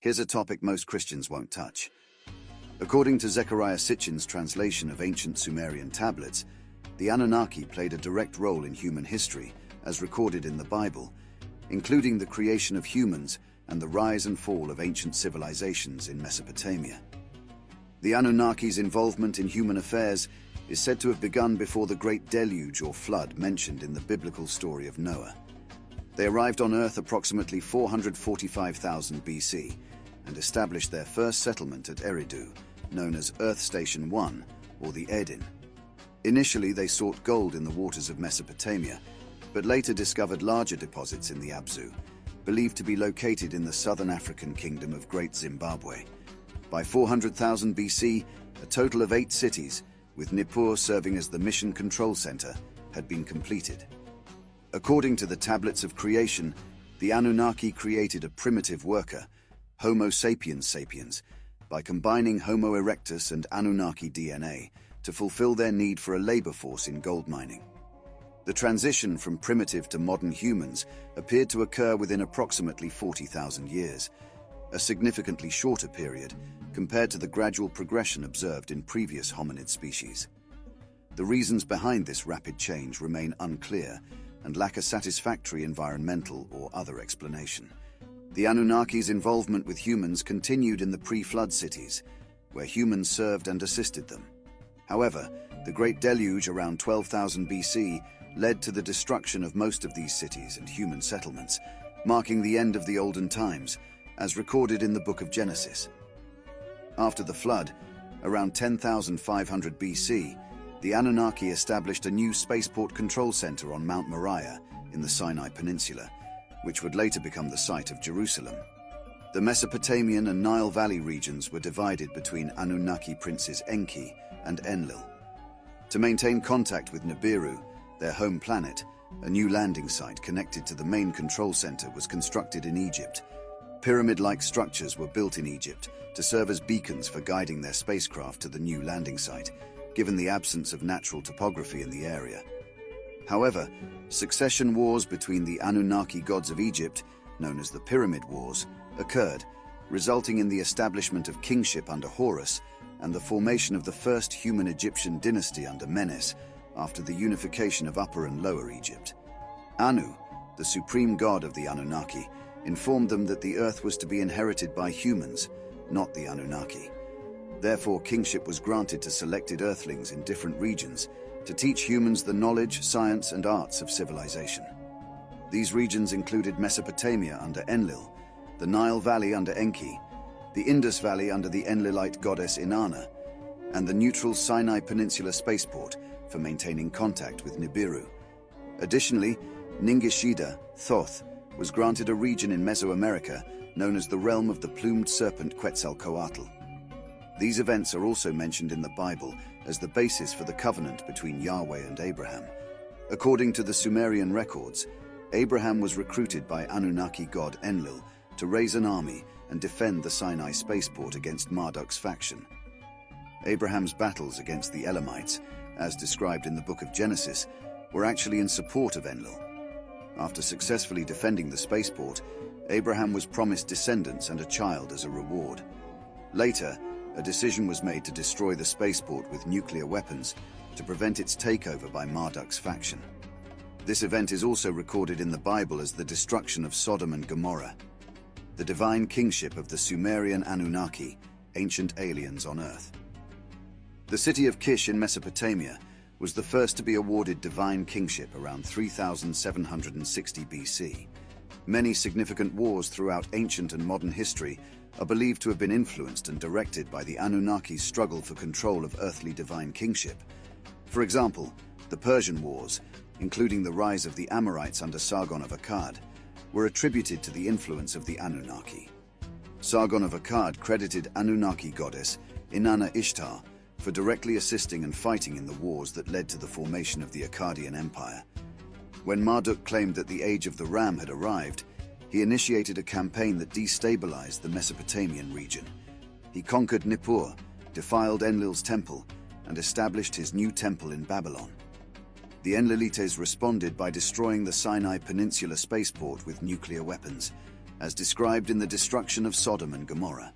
Here's a topic most Christians won't touch. According to Zechariah Sitchin's translation of ancient Sumerian tablets, the Anunnaki played a direct role in human history, as recorded in the Bible, including the creation of humans and the rise and fall of ancient civilizations in Mesopotamia. The Anunnaki's involvement in human affairs is said to have begun before the Great Deluge or Flood mentioned in the biblical story of Noah. They arrived on Earth approximately 445,000 BC and established their first settlement at Eridu, known as Earth Station 1, or the Edin. Initially, they sought gold in the waters of Mesopotamia, but later discovered larger deposits in the Abzu, believed to be located in the southern African kingdom of Great Zimbabwe. By 400,000 BC, a total of 8 cities, with Nippur serving as the mission control center, had been completed. According to the tablets of creation, the Anunnaki created a primitive worker, Homo sapiens sapiens, by combining Homo erectus and Anunnaki DNA to fulfill their need for a labor force in gold mining. The transition from primitive to modern humans appeared to occur within approximately 40,000 years, a significantly shorter period compared to the gradual progression observed in previous hominid species. The reasons behind this rapid change remain unclear and lack a satisfactory environmental or other explanation. The Anunnaki's involvement with humans continued in the pre-flood cities, where humans served and assisted them. However, the Great Deluge around 12,000 BC led to the destruction of most of these cities and human settlements, marking the end of the olden times, as recorded in the Book of Genesis. After the flood, around 10,500 BC, the Anunnaki established a new spaceport control center on Mount Moriah in the Sinai Peninsula, which would later become the site of Jerusalem. The Mesopotamian and Nile Valley regions were divided between Anunnaki princes Enki and Enlil. To maintain contact with Nibiru, their home planet, a new landing site connected to the main control center was constructed in Egypt. Pyramid-like structures were built in Egypt to serve as beacons for guiding their spacecraft to the new landing site, given the absence of natural topography in the area. However, succession wars between the Anunnaki gods of Egypt, known as the Pyramid Wars, occurred, resulting in the establishment of kingship under Horus and the formation of the first human Egyptian dynasty under Menes after the unification of Upper and Lower Egypt. Anu, the supreme god of the Anunnaki, informed them that the earth was to be inherited by humans, not the Anunnaki. Therefore, kingship was granted to selected earthlings in different regions to teach humans the knowledge, science, and arts of civilization. These regions included Mesopotamia under Enlil, the Nile Valley under Enki, the Indus Valley under the Enlilite goddess Inanna, and the neutral Sinai Peninsula spaceport for maintaining contact with Nibiru. Additionally, Ningishida, Thoth, was granted a region in Mesoamerica known as the realm of the plumed serpent Quetzalcoatl. These events are also mentioned in the Bible as the basis for the covenant between Yahweh and Abraham. According to the Sumerian records, Abraham was recruited by Anunnaki god Enlil to raise an army and defend the Sinai spaceport against Marduk's faction. Abraham's battles against the Elamites, as described in the Book of Genesis, were actually in support of Enlil. After successfully defending the spaceport, Abraham was promised descendants and a child as a reward. Later, a decision was made to destroy the spaceport with nuclear weapons to prevent its takeover by Marduk's faction. This event is also recorded in the Bible as the destruction of Sodom and Gomorrah, the divine kingship of the Sumerian Anunnaki, ancient aliens on Earth. The city of Kish in Mesopotamia was the first to be awarded divine kingship around 3760 BC. Many significant wars throughout ancient and modern history are believed to have been influenced and directed by the Anunnaki's struggle for control of earthly divine kingship. For example, the Persian Wars, including the rise of the Amorites under Sargon of Akkad, were attributed to the influence of the Anunnaki. Sargon of Akkad credited Anunnaki goddess Inanna Ishtar for directly assisting and fighting in the wars that led to the formation of the Akkadian Empire. When Marduk claimed that the Age of the Ram had arrived, he initiated a campaign that destabilized the Mesopotamian region. He conquered Nippur, defiled Enlil's temple, and established his new temple in Babylon. The Enlilites responded by destroying the Sinai Peninsula spaceport with nuclear weapons, as described in the destruction of Sodom and Gomorrah.